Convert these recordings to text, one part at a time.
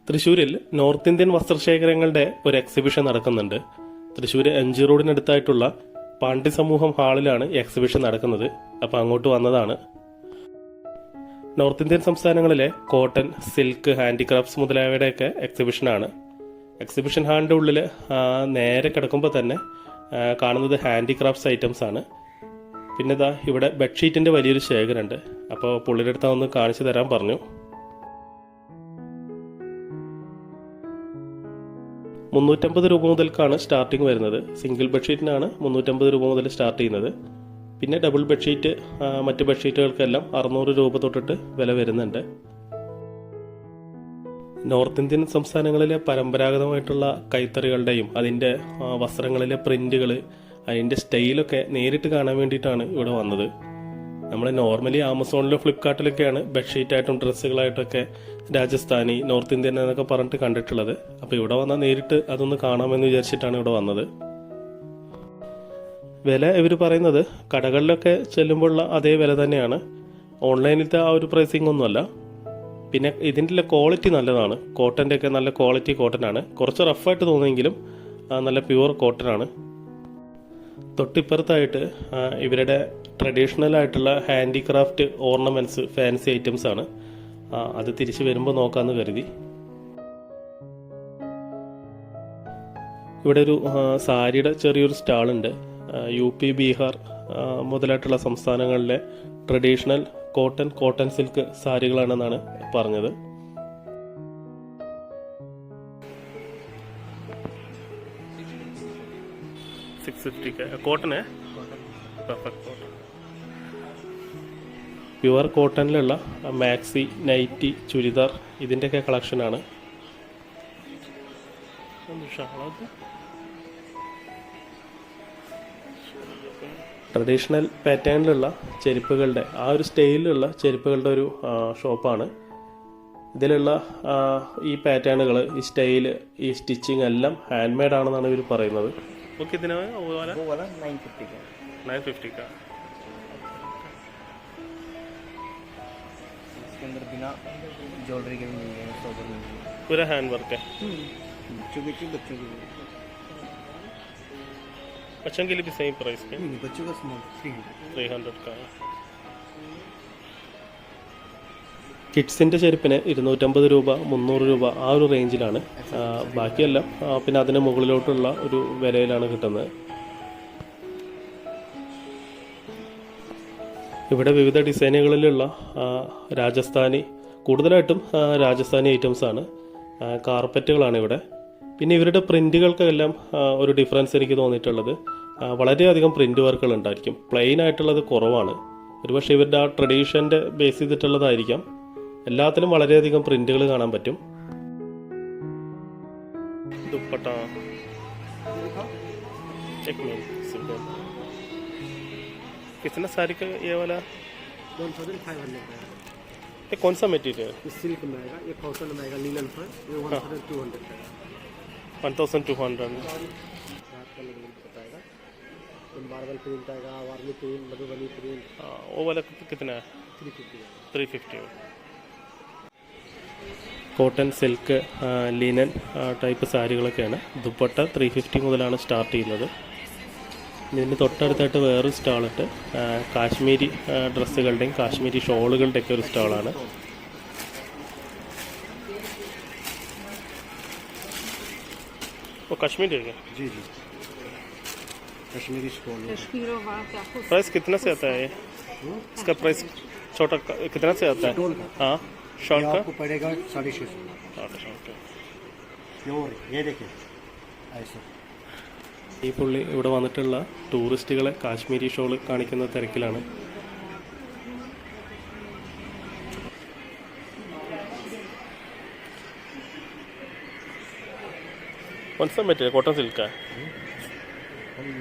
തൃശ്ശൂരിൽ north Indian വസ്ത്രശേഖരങ്ങളുടെ ഒരു exhibition നടക്കുന്നുണ്ട്. തൃശ്ശൂർ MG റോഡിനടുത്തായിട്ടുള്ള പാണ്ഡ്യ സമൂഹം ഹാളിലാണ് ഈ എക്സിബിഷൻ നടക്കുന്നത്. അപ്പോൾ അങ്ങോട്ട് വന്നതാണ്. നോർത്ത് ഇന്ത്യൻ സംസ്ഥാനങ്ങളിലെ കോട്ടൺ, സിൽക്ക്, ഹാൻഡിക്രാഫ്റ്റ്സ് മുതലായവയുടെയൊക്കെ എക്സിബിഷനാണ്. എക്സിബിഷൻ ഹാളിൻ്റെ ഉള്ളിൽ നേരെ കിടക്കുമ്പോൾ തന്നെ കാണുന്നത് ഹാൻഡിക്രാഫ്റ്റ്സ് ഐറ്റംസ് ആണ്. പിന്നെ ഇതാ ഇവിടെ ബെഡ്ഷീറ്റിൻ്റെ വലിയൊരു ശേഖരമുണ്ട്. അപ്പോൾ പുള്ളിയുടെ അടുത്ത് ഒന്ന് കാണിച്ചു തരാൻ പറഞ്ഞു. 350 രൂപ മുതൽക്കാണ് സ്റ്റാർട്ടിങ് വരുന്നത്. സിംഗിൾ ബെഡ്ഷീറ്റിനാണ് 350 രൂപ മുതൽ സ്റ്റാർട്ട് ചെയ്യുന്നത്. പിന്നെ ഡബിൾ ബെഡ്ഷീറ്റ്, മറ്റ് ബെഡ്ഷീറ്റുകൾക്കെല്ലാം 600 രൂപ തൊട്ടിട്ട് വില വരുന്നുണ്ട്. നോർത്ത് ഇന്ത്യൻ സംസ്ഥാനങ്ങളിലെ പരമ്പരാഗതമായിട്ടുള്ള കൈത്തറികളുടെയും അതിൻ്റെ വസ്ത്രങ്ങളിലെ പ്രിന്റുകൾ, അതിൻ്റെ സ്റ്റൈലൊക്കെ നേരിട്ട് കാണാൻ വേണ്ടിയിട്ടാണ് ഇവിടെ വന്നത്. നമ്മൾ നോർമലി ആമസോണിലും ഫ്ലിപ്കാർട്ടിലൊക്കെയാണ് ബെഡ്ഷീറ്റായിട്ടും ഡ്രസ്സുകളായിട്ടൊക്കെ രാജസ്ഥാനി, നോർത്ത് ഇന്ത്യൻ എന്നൊക്കെ പറഞ്ഞിട്ട് കണ്ടിട്ടുള്ളത്. അപ്പോൾ ഇവിടെ വന്നാൽ നേരിട്ട് അതൊന്ന് കാണാമെന്ന് വിചാരിച്ചിട്ടാണ് ഇവിടെ വന്നത്. വില ഇവർ പറയുന്നത് കടകളിലൊക്കെ ചെല്ലുമ്പോഴുള്ള അതേ വില തന്നെയാണ്. ഓൺലൈനിലത്തെ ആ ഒരു പ്രൈസിങ് ഒന്നുമല്ല. പിന്നെ ഇതിൻ്റെ ക്വാളിറ്റി നല്ലതാണ്. കോട്ടൻ്റെ ഒക്കെ നല്ല ക്വാളിറ്റി കോട്ടനാണ്. കുറച്ച് റഫായിട്ട് തോന്നുമെങ്കിലും നല്ല പ്യുവർ കോട്ടനാണ്. തൊട്ടിപ്പുറത്തായിട്ട് ഇവരുടെ ട്രഡീഷണൽ ആയിട്ടുള്ള ഹാൻഡിക്രാഫ്റ്റ് ഓർണമെൻറ്റ്സ്, ഫാൻസി ഐറ്റംസ് ആണ്. അത് തിരിച്ച് വരുമ്പോൾ നോക്കാമെന്ന് കരുതി. ഇവിടെ ഒരു സാരിയുടെ ചെറിയൊരു സ്റ്റാളുണ്ട്. UP, ബീഹാർ മുതലായിട്ടുള്ള സംസ്ഥാനങ്ങളിലെ ട്രഡീഷണൽ കോട്ടൺ സിൽക്ക് സാരികളാണെന്നാണ് പറഞ്ഞത്. കോട്ടൺ പ്യുവർ കോട്ടണിലുള്ള മാക്സി, നൈറ്റി, ചുരിദാർ ഇതിൻ്റെയൊക്കെ കളക്ഷനാണ്. ട്രഡീഷണൽ പാറ്റേണിലുള്ള ചെരുപ്പുകളുടെ ആ ഒരു സ്റ്റൈലിലുള്ള ചെരുപ്പുകളുടെ ഒരു ഷോപ്പാണ്. ഇതിലുള്ള ഈ പാറ്റേണുകൾ, ഈ സ്റ്റൈല്, ഈ സ്റ്റിച്ചിങ് എല്ലാം ഹാൻഡ് മെയ്ഡ് ആണെന്നാണ് ഇവർ പറയുന്നത്. ഓക്കെ, ഇതിന് 950 का इसके अंदर बिना ज्वेलरी के भी मिल जाएगा, सोबर मिल जाएगा, पूरा हैंड वर्क है. बच्चों के लिए बच्चों के लिए भी सेम प्राइस के? नहीं, बच्चों का स्मॉल 300 का. കിഡ്സിൻ്റെ ചെരുപ്പിന് 250 രൂപ, 300 രൂപ ആ ഒരു റേഞ്ചിലാണ്. ബാക്കിയെല്ലാം പിന്നെ അതിന് മുകളിലോട്ടുള്ള ഒരു വിലയിലാണ് കിട്ടുന്നത്. ഇവിടെ വിവിധ ഡിസൈനുകളിലുള്ള രാജസ്ഥാനി, കൂടുതലായിട്ടും രാജസ്ഥാനി ഐറ്റംസ് ആണ്. കാർപ്പറ്റുകളാണ് ഇവിടെ. പിന്നെ ഇവരുടെ പ്രിൻറ്റുകൾക്കെല്ലാം ഒരു ഡിഫറൻസ് എനിക്ക് തോന്നിയിട്ടുള്ളത്, വളരെയധികം പ്രിൻ്റ് വർക്കുകൾ ഉണ്ടായിരിക്കും. പ്ലെയിൻ ആയിട്ടുള്ളത് കുറവാണ്. ഒരുപക്ഷെ ഇവരുടെ ആ ട്രഡീഷൻ്റെ ബേസ് ചെയ്തിട്ടുള്ളതായിരിക്കാം. എല്ലാത്തിലും വളരെയധികം പ്രിന്റുകൾ കാണാൻ പറ്റും. ദുപ്പട്ട कितना साड़ी का ये वाला 1500 का है. ये कौन सा मटेरियल? ये सिल्क में आएगा, ये कॉटन में आएगा, लीलन पर ये 1200 का है. 1200 रात का लगन बताएगा. मार्बल प्रिंट आएगा, वार्ली प्रिंट, मधुबनी प्रिंट. वो वाला कितना है? 350. കോട്ടൺ, സിൽക്ക്, ലിനൻ ടൈപ്പ് സാരികളൊക്കെയാണ്. ദുപ്പട്ട 350 മുതലാണ് സ്റ്റാർട്ട് ചെയ്യുന്നത്. ഇതിന് തൊട്ടടുത്തായിട്ട് വേറൊരു സ്റ്റാളിട്ട് കാശ്മീരി ഡ്രസ്സുകളുടെയും കാശ്മീരി ഷോളുകളുടെയൊക്കെ ഒരു സ്റ്റാളാണ്. वो कश्मीरी है क्या? जी जी, कश्मीरी शॉल. प्राइस कितना से आता है ये? इसका प्राइस छोटा कितना से आता है? हाँ, शॉर्ट का आपको पड़ेगा 650. ये देखिए ऐसा. ഈ പുള്ളി ഇവിടെ വന്നിട്ടുള്ള ടൂറിസ്റ്റുകളെ കാശ്മീരി ഷോൾ കാണിക്കുന്ന തിരക്കിലാണ്. कौन सा मटेरियल? कॉटन सिल्क का?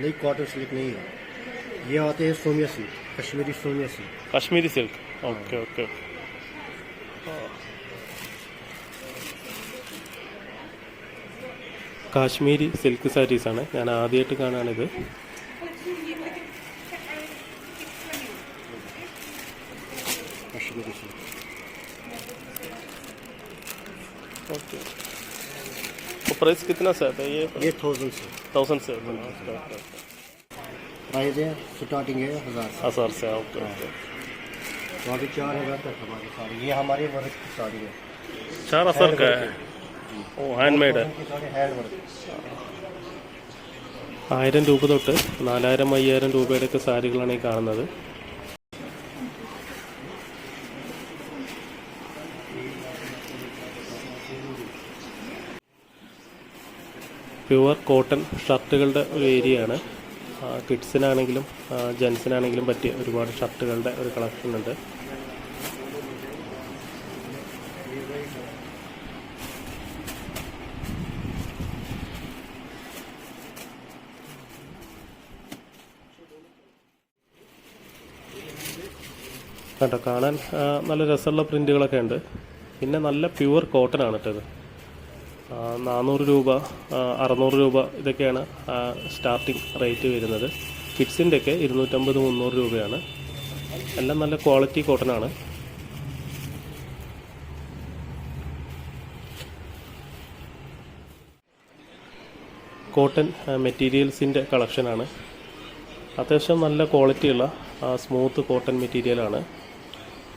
नहीं, कॉटन सिल्क नहीं है. ये आते हैं सोमिया सिल्क, कश्मीरी सोमिया silk. Kashmiri silk. Okay okay. Kashmiri silk സാരീസാണ്. ഞാൻ ആദ്യമായിട്ട് കാണാനിത്. ओके, तो प्राइस कितना से आता है ये? 1000 से 1000 से? ओके ओके, प्राइस है, स्टार्टिंग है 1000 से। 1000 से, ओके ओके। बाकी 4000 तक हमारी साड़ी, ये हमारी वर्क की साड़ी है। 4000 का है? ഓ, ഹാൻഡ് മെയ്ഡ്. हैंड वर्क 1000 രൂപ തൊട്ട് 4000 5000 രൂപയുടെയൊക്കെ സാരികളാണ് ഈ കാണുന്നത്. പ്യുവർ കോട്ടൺ ഷർട്ടുകളുടെ ഒരു ഏരിയയാണ്. കിഡ്സിനാണെങ്കിലും ജെൻസിനാണെങ്കിലും പറ്റിയ ഒരുപാട് ഷർട്ടുകളുടെ ഒരു കളക്ഷൻ ഉണ്ട്. കേട്ടോ, കാണാൻ നല്ല രസമുള്ള പ്രിൻറ്റുകളൊക്കെ ഉണ്ട്. പിന്നെ നല്ല പ്യുവർ കോട്ടൺ ആണ് കേട്ടോ ഇത്. 400 രൂപ 600 രൂപ ഇതൊക്കെയാണ് സ്റ്റാർട്ടിങ് റേറ്റ് വരുന്നത്. കിഡ്സിൻ്റെയൊക്കെ 250-300 രൂപയാണ്. എല്ലാം നല്ല ക്വാളിറ്റി കോട്ടൺ ആണ്. കോട്ടൺ മെറ്റീരിയൽസിൻ്റെ കളക്ഷനാണ്. അത്യാവശ്യം നല്ല ക്വാളിറ്റിയുള്ള സ്മൂത്ത് കോട്ടൺ മെറ്റീരിയലാണ്.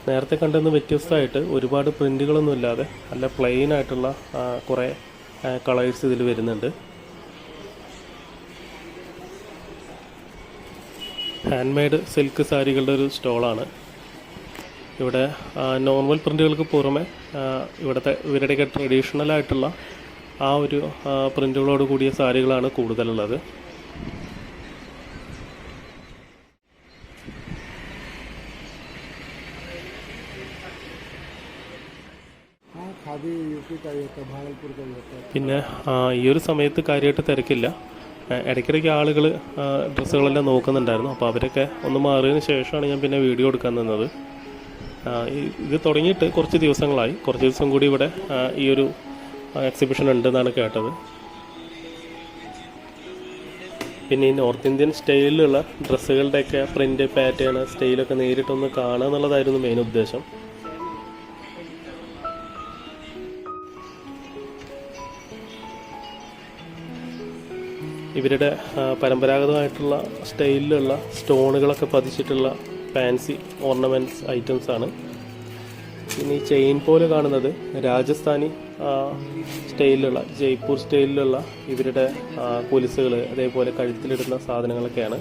നേരത്തെ കണ്ടെന്ന് വ്യത്യസ്തമായിട്ട് ഒരുപാട് പ്രിൻറ്റുകളൊന്നും ഇല്ലാതെ നല്ല പ്ലെയിൻ ആയിട്ടുള്ള കുറേ കളേഴ്സ് ഇതിൽ വരുന്നുണ്ട്. ഹാൻഡ് മെയ്ഡ് സിൽക്ക് സാരികളുടെ ഒരു സ്റ്റോളാണ്. ഇവിടെ നോർമൽ പ്രിൻറ്റുകൾക്ക് പുറമെ ഇവരുടെയൊക്കെ ട്രഡീഷണൽ ആയിട്ടുള്ള ആ ഒരു പ്രിൻറ്റുകളോട് കൂടിയ സാരികളാണ് കൂടുതലുള്ളത്. പിന്നെ ഈ ഒരു സമയത്ത് കാര്യമായിട്ട് തിരക്കില്ല. ഇടയ്ക്കിടയ്ക്ക് ആളുകൾ ഡ്രസ്സുകളെല്ലാം നോക്കുന്നുണ്ടായിരുന്നു. അപ്പോൾ അവരൊക്കെ ഒന്ന് മാറിയതിന് ശേഷമാണ് ഞാൻ പിന്നെ വീഡിയോ എടുക്കാൻ നിന്നത്. ഇത് തുടങ്ങിയിട്ട് കുറച്ച് ദിവസങ്ങളായി. കുറച്ച് ദിവസം കൂടി ഇവിടെ ഈ ഒരു എക്സിബിഷൻ ഉണ്ടെന്നാണ് കേട്ടത്. പിന്നെ ഈ നോർത്ത് ഇന്ത്യൻ സ്റ്റൈലിലുള്ള ഡ്രസ്സുകളുടെയൊക്കെ പ്രിൻ്റ് പാറ്റേൺ സ്റ്റൈലൊക്കെ നേരിട്ടൊന്ന് കാണുക എന്നുള്ളതായിരുന്നു മെയിൻ ഉദ്ദേശം. ഇവരുടെ പരമ്പരാഗതമായിട്ടുള്ള സ്റ്റൈലിലുള്ള സ്റ്റോണുകളൊക്കെ പതിച്ചിട്ടുള്ള ഫാൻസി ഓർണമെൻറ്റ്സ് ഐറ്റംസാണ്. പിന്നെ ഈ ചെയിൻ പോലെ കാണുന്നത് രാജസ്ഥാനി സ്റ്റൈലിലുള്ള ജയ്പൂർ സ്റ്റൈലിലുള്ള ഇവരുടെ കൊലുസുകൾ, അതേപോലെ കഴുത്തിലിടുന്ന സാധനങ്ങളൊക്കെയാണ്.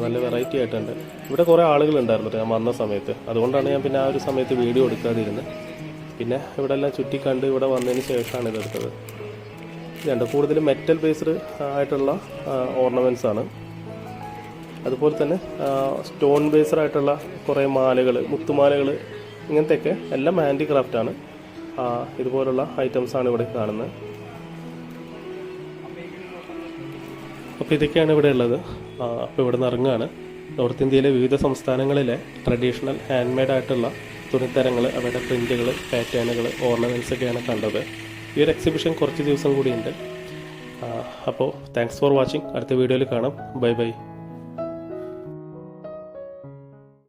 നല്ല വെറൈറ്റി ആയിട്ടുണ്ട്. ഇവിടെ കുറേ ആളുകളുണ്ടായിരുന്നു ഞാൻ വന്ന സമയത്ത്. അതുകൊണ്ടാണ് ഞാൻ പിന്നെ ആ ഒരു സമയത്ത് വീഡിയോ എടുക്കാതിരുന്നത്. പിന്നെ ഇവിടെ എല്ലാം ചുറ്റിക്കണ്ട് ഇവിടെ വന്നതിന് ശേഷമാണ് ഇതെടുത്തത്. ഇതുണ്ട്, കൂടുതലും മെറ്റൽ ബേസ്ഡ് ആയിട്ടുള്ള ഓർണമെൻറ്റ്സ് ആണ്. അതുപോലെ തന്നെ സ്റ്റോൺ ബേസ്ഡ് ആയിട്ടുള്ള കുറേ മാലകൾ, മുത്തുമാലകൾ, ഇങ്ങനത്തെയൊക്കെ എല്ലാം ഹാൻഡിക്രാഫ്റ്റാണ്. ഇതുപോലുള്ള ഐറ്റംസാണ് ഇവിടെ കാണുന്നത്. അപ്പോൾ ഇതൊക്കെയാണ് ഇവിടെ ഉള്ളത്. അപ്പോൾ ഇവിടെ നിന്ന് ഇറങ്ങുകയാണ്. നോർത്ത് ഇന്ത്യയിലെ വിവിധ സംസ്ഥാനങ്ങളിലെ ട്രഡീഷണൽ ഹാൻഡ് മെയ്ഡ് ആയിട്ടുള്ള തുണിത്തരങ്ങൾ, അവരുടെ പ്രിൻറ്റുകൾ, പാറ്റേണുകൾ, ഓർണമെൻറ്റ്സ് ഒക്കെയാണ് കണ്ടത്. ഈ ഒരു എക്സിബിഷൻ കുറച്ച് ദിവസം കൂടിയുണ്ട്. അപ്പോൾ താങ്ക്സ് ഫോർ വാച്ചിങ്. അടുത്ത വീഡിയോയിൽ കാണാം. Bye bye.